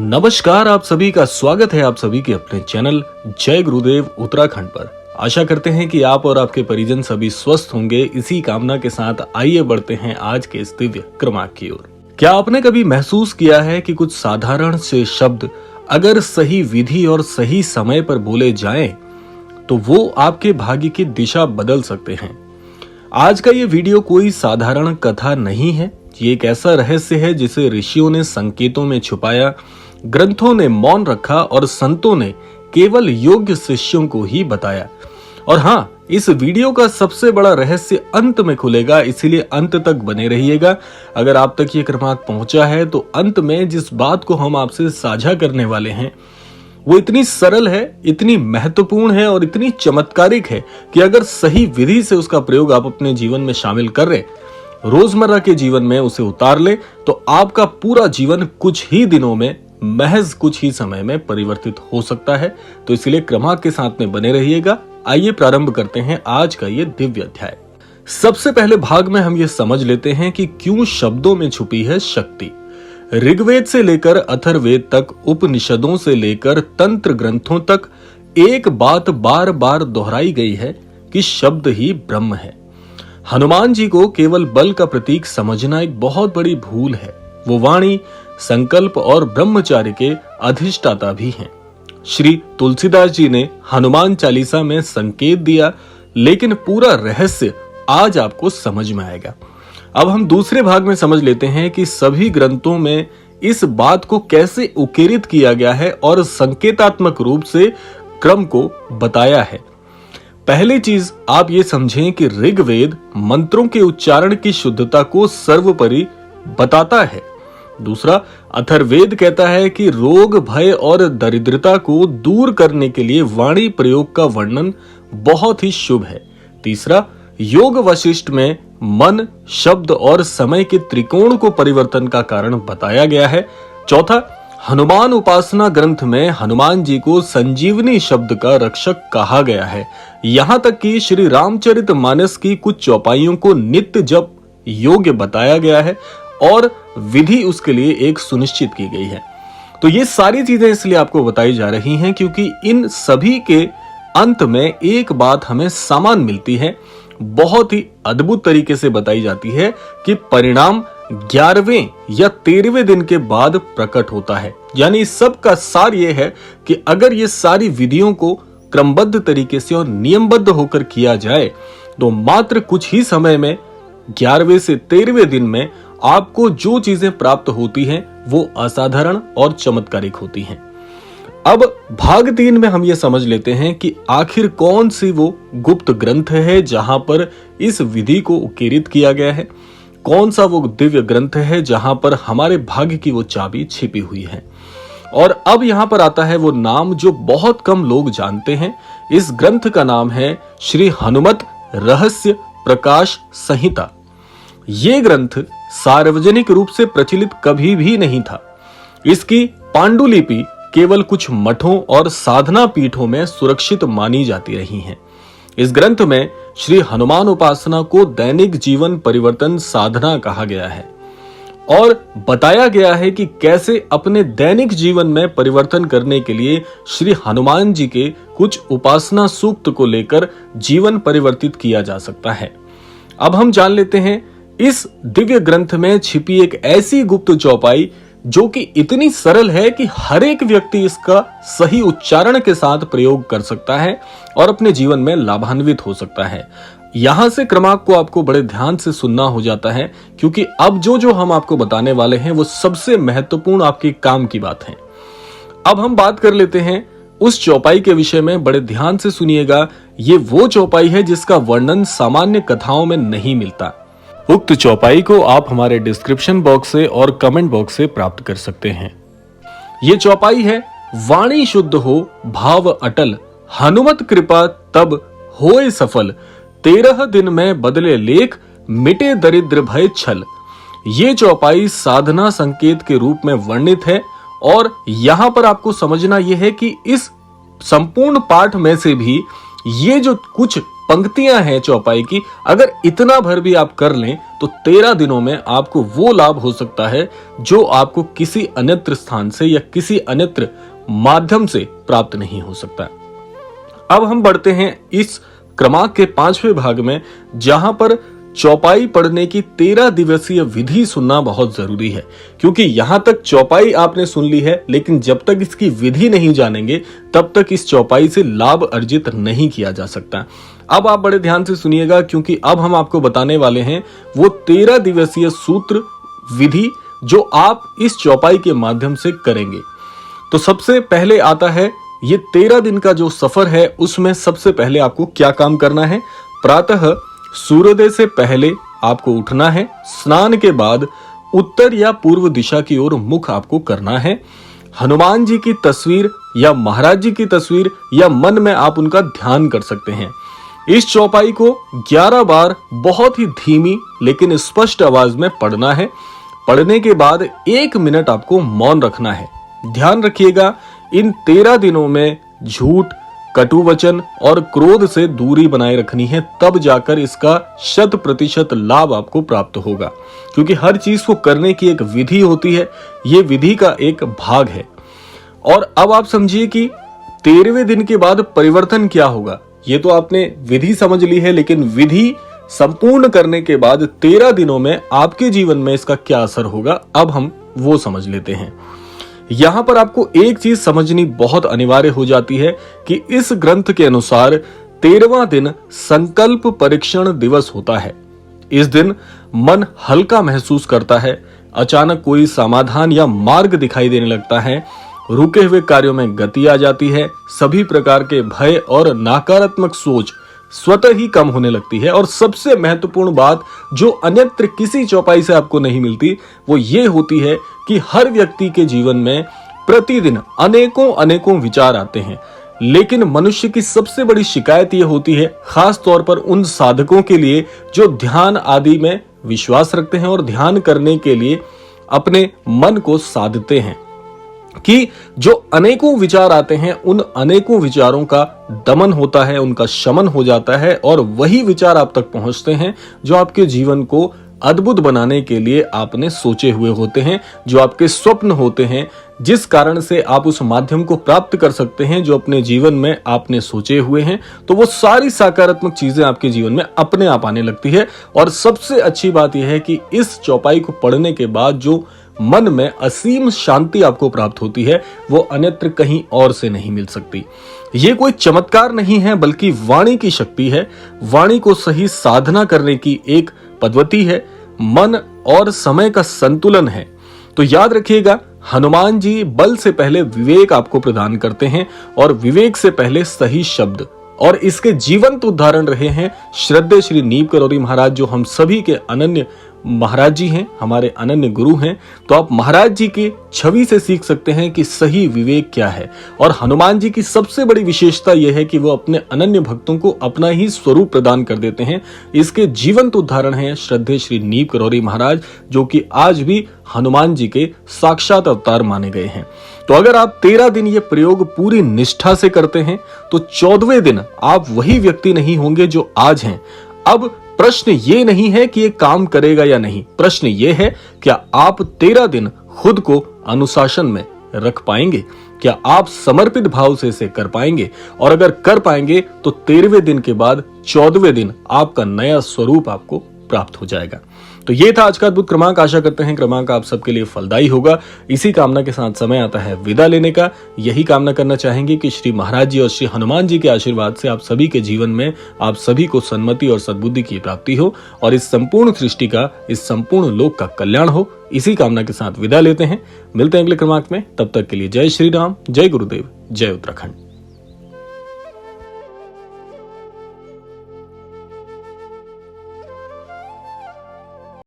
नमस्कार, आप सभी का स्वागत है आप सभी के अपने चैनल जय गुरुदेव उत्तराखंड पर। आशा करते हैं कि आप और आपके परिजन सभी स्वस्थ होंगे। इसी कामना के साथ आइए बढ़ते हैं आज के इस दिव्य क्रमांक की ओर। क्या आपने कभी महसूस किया है कि कुछ साधारण से शब्द अगर सही विधि और सही समय पर बोले जाएं, तो वो आपके भाग्य की दिशा बदल सकते हैं। आज का ये वीडियो कोई साधारण कथा नहीं है। ये एक ऐसा रहस्य है जिसे ऋषियों ने संकेतों में छुपाया, ग्रंथों ने मौन रखा और संतों ने केवल योग्य शिष्यों को ही बताया। और हाँ, इस वीडियो का सबसे बड़ा रहस्य अंत में खुलेगा, इसीलिए अंत तक बने रहिएगा। अगर आप तक ये क्रमांक पहुंचा है तो अंत में जिस बात को हम आपसे साझा करने वाले हैं वो इतनी सरल है, इतनी महत्वपूर्ण है और इतनी चमत्कारिक है कि अगर सही विधि से उसका प्रयोग आप अपने जीवन में शामिल कर रहे, रोजमर्रा के जीवन में उसे उतार ले, तो आपका पूरा जीवन कुछ ही दिनों में, महज कुछ ही समय में परिवर्तित हो सकता है। तो इसलिए क्रमांक के साथ में बने रहिएगा। आइए प्रारंभ करते हैं आज का ये दिव्य अध्याय। सबसे पहले भाग में हम ये समझ लेते हैं कि क्यों शब्दों में छुपी है शक्ति। ऋग्वेद से लेकर अथर्ववेद तक, उपनिषदों से लेकर तंत्र ग्रंथों तक एक बात बार बार दोहराई गई है कि शब्द ही ब्रह्म है। हनुमान जी को केवल बल का प्रतीक समझना एक बहुत बड़ी भूल है। वो वाणी, संकल्प और ब्रह्मचार्य के अधिष्ठाता भी हैं। श्री तुलसीदास जी ने हनुमान चालीसा में संकेत दिया, लेकिन पूरा रहस्य आज आपको समझ में आएगा। अब हम दूसरे भाग में समझ लेते हैं कि सभी ग्रंथों में इस बात को कैसे उकेरित किया गया है और संकेतात्मक रूप से क्रम को बताया है। पहली चीज आप ये समझें कि ऋग्वेद मंत्रों के उच्चारण की शुद्धता को सर्वोपरि बताता है। दूसरा, अथर्ववेद कहता है कि रोग, भय और दरिद्रता को दूर करने के लिए वाणी प्रयोग का वर्णन बहुत ही शुभ है। तीसरा, योग वशिष्ठ में मन, शब्द और समय के त्रिकोण को परिवर्तन का कारण बताया गया है। चौथा, हनुमान उपासना ग्रंथ में हनुमान जी को संजीवनी शब्द का रक्षक कहा गया है। यहाँ तक कि श्री रामचरितमानस की कुछ चौपाइयों को नित्य जप योग्य बताया गया है और विधि उसके लिए एक सुनिश्चित की गई है। तो ये सारी चीजें इसलिए आपको बताई जा रही हैं क्योंकि इन सभी के अंत में एक बात हमें सामान मिलती है, बहुत ही अद्भुत तरीके से बताई जाती है कि परिणाम 11वें या 13वें दिन के बाद प्रकट होता है। यानी सब का सार ये है कि अगर ये सारी विधियों को क्रमबद्ध तरीके से और नियमबद्ध होकर किया जाए तो मात्र कुछ ही समय में 11वें से 13वें दिन में आपको जो चीजें प्राप्त होती हैं वो असाधारण और चमत्कारिक होती हैं। अब भाग 3 में हम ये समझ लेते हैं कि आखिर कौन सी वो गुप्त ग्रंथ है जहां पर इस विधि को उकेरित किया गया है, कौन सा वो दिव्य ग्रंथ है जहां पर हमारे भाग्य की वो चाबी छिपी हुई है। और अब यहां पर आता है वो नाम जो बहुत कम लोग जानते हैं। इस ग्रंथ का नाम है श्री हनुमत रहस्य प्रकाश संहिता। ये ग्रंथ सार्वजनिक रूप से प्रचलित कभी भी नहीं था। इसकी पांडुलिपि केवल कुछ मठों और साधना पीठों में सुरक्षित मानी जाती रही हैं। इस ग्रंथ में श्री हनुमान उपासना को दैनिक जीवन परिवर्तन साधना कहा गया है और बताया गया है कि कैसे अपने दैनिक जीवन में परिवर्तन करने के लिए श्री हनुमान जी के कुछ उपासना सूक्त को लेकर जीवन परिवर्तित किया जा सकता है। अब हम जान लेते हैं इस दिव्य ग्रंथ में छिपी एक ऐसी गुप्त चौपाई जो कि इतनी सरल है कि हर एक व्यक्ति इसका सही उच्चारण के साथ प्रयोग कर सकता है और अपने जीवन में लाभान्वित हो सकता है। यहां से क्रमांक को आपको बड़े ध्यान से सुनना हो जाता है क्योंकि अब जो हम आपको बताने वाले हैं वो सबसे महत्वपूर्ण आपके काम की बात है। अब हम बात कर लेते हैं उस चौपाई के विषय में। बड़े ध्यान से सुनिएगा, ये वो चौपाई है जिसका वर्णन सामान्य कथाओं में नहीं मिलता। उक्त चौपाई को आप हमारे डिस्क्रिप्शन बॉक्स से और कमेंट बॉक्स से प्राप्त कर सकते हैं। ये चौपाई है, वाणी शुद्ध हो भाव अटल, हनुमत कृपा तब होए सफल, 13 दिन में बदले लेख, मिटे दरिद्र भय छल। ये चौपाई साधना संकेत के रूप में वर्णित है और यहाँ पर आपको समझना यह है कि इस संपूर्ण पाठ में से भी ये जो कुछ पंक्तियां हैं चौपाई की, अगर इतना भर भी आप कर लें तो 13 दिनों में आपको वो लाभ हो सकता है जो आपको किसी अन्यत्र स्थान से या किसी अन्यत्र माध्यम से प्राप्त नहीं हो सकता। अब हम बढ़ते हैं इस क्रमांक के 5वें भाग में, जहां पर चौपाई पढ़ने की 13 दिवसीय विधि सुनना बहुत जरूरी है, क्योंकि यहां तक चौपाई आपने सुन ली है, लेकिन जब तक इसकी विधि नहीं जानेंगे तब तक इस चौपाई से लाभ अर्जित नहीं किया जा सकता। अब आप बड़े ध्यान से सुनिएगा, क्योंकि अब हम आपको बताने वाले हैं वो 13 दिवसीय सूत्र विधि जो आप इस चौपाई के माध्यम से करेंगे। तो सबसे पहले आता है ये 13 दिन का जो सफर है, उसमें सबसे पहले आपको क्या काम करना है। प्रातः सूर्योदय से पहले आपको उठना है। स्नान के बाद उत्तर या पूर्व दिशा की ओर मुख आपको करना है। हनुमान जी की तस्वीर या महाराज जी की तस्वीर या मन में आप उनका ध्यान कर सकते हैं। इस चौपाई को 11 बार बहुत ही धीमी लेकिन स्पष्ट आवाज में पढ़ना है। पढ़ने के बाद 1 मिनट आपको मौन रखना है। ध्यान रखिएगा, इन 13 दिनों में झूठ, कटु वचन और क्रोध से दूरी बनाए रखनी है, तब जाकर इसका 100% लाभ आपको प्राप्त होगा। क्योंकि हर चीज को करने की एक विधि होती है, ये विधि का एक भाग है। और अब आप समझिए कि 13वें दिन के बाद परिवर्तन क्या होगा। ये तो आपने विधि समझ ली है, लेकिन विधि संपूर्ण करने के बाद 13 दिनों में आपके जीवन में इसका क्या असर होगा, अब हम वो समझ लेते हैं। यहां पर आपको एक चीज समझनी बहुत अनिवार्य हो जाती है कि इस ग्रंथ के अनुसार 13वां दिन संकल्प परीक्षण दिवस होता है। इस दिन मन हल्का महसूस करता है, अचानक कोई समाधान या मार्ग दिखाई देने लगता है, रुके हुए कार्यों में गति आ जाती है, सभी प्रकार के भय और नकारात्मक सोच स्वतः ही कम होने लगती है। और सबसे महत्वपूर्ण बात जो अन्यत्र किसी चौपाई से आपको नहीं मिलती, वो ये होती है कि हर व्यक्ति के जीवन में प्रतिदिन अनेकों विचार आते हैं, लेकिन मनुष्य की सबसे बड़ी शिकायत ये होती है, खास तौर पर उन साधकों के लिए जो ध्यान आदि में विश्वास रखते हैं और ध्यान करने के लिए अपने मन को साधते हैं, कि जो अनेकों विचार आते हैं उन अनेकों विचारों का दमन होता है, उनका शमन हो जाता है, और वही विचार आप तक पहुंचते हैं जो आपके जीवन को अद्भुत बनाने के लिए आपने सोचे हुए होते हैं, जो आपके स्वप्न होते हैं, जिस कारण से आप उस माध्यम को प्राप्त कर सकते हैं जो अपने जीवन में आपने सोचे हुए हैं। तो वो सारी सकारात्मक चीजें आपके जीवन में अपने आप आने लगती है। और सबसे अच्छी बात यह है कि इस चौपाई को पढ़ने के बाद जो मन में असीम शांति आपको प्राप्त होती है, वो अन्यत्र कहीं और से नहीं मिल सकती। ये कोई चमत्कार नहीं है, बल्कि वाणी की शक्ति है। वाणी को सही साधना करने की एक पद्धति है, मन और समय का संतुलन है। तो याद रखिएगा, हनुमान जी बल से पहले विवेक आपको प्रदान करते हैं और विवेक से पहले सही शब्द, और इसके जीवंत उदाहरण रहे हैं श्रद्धेय श्री नीम करौरी महाराज, जो हम सभी के अनन्य महाराज जी हैं, हमारे अनन्य गुरु हैं। तो आप महाराज जी की छवि से सीख सकते हैं कि सही विवेक क्या है। और हनुमान जी की सबसे बड़ी विशेषता यह है कि वो अपने अनन्य भक्तों को अपना ही स्वरूप प्रदान कर देते हैं। इसके जीवंत उदाहरण हैं श्रद्धेय श्री नीम करौरी महाराज, जो कि आज भी हनुमान जी के साक्षात अवतार माने गए हैं। तो अगर आप 13 दिन ये प्रयोग पूरी निष्ठा से करते हैं तो 14वें दिन आप वही व्यक्ति नहीं होंगे जो आज हैं। अब प्रश्न ये नहीं है कि ये काम करेगा या नहीं, प्रश्न ये है क्या आप 13 दिन खुद को अनुशासन में रख पाएंगे, क्या आप समर्पित भाव से इसे कर पाएंगे। और अगर कर पाएंगे तो 13वें दिन के बाद 14वें दिन आपका नया स्वरूप आपको प्राप्त हो जाएगा। तो ये था आज का अद्भुत क्रमांक। आशा करते हैं क्रमांक आप सबके लिए फलदायी होगा। इसी कामना के साथ समय आता है विदा लेने का। यही कामना करना चाहेंगे कि श्री महाराज जी और श्री हनुमान जी के आशीर्वाद से आप सभी के जीवन में आप सभी को सन्मति और सद्बुद्धि की प्राप्ति हो और इस संपूर्ण सृष्टि का, इस संपूर्ण लोक का कल्याण हो। इसी कामना के साथ विदा लेते हैं। मिलते हैं अगले क्रमांक में। तब तक के लिए जय श्री राम, जय गुरुदेव, जय उत्तराखंड।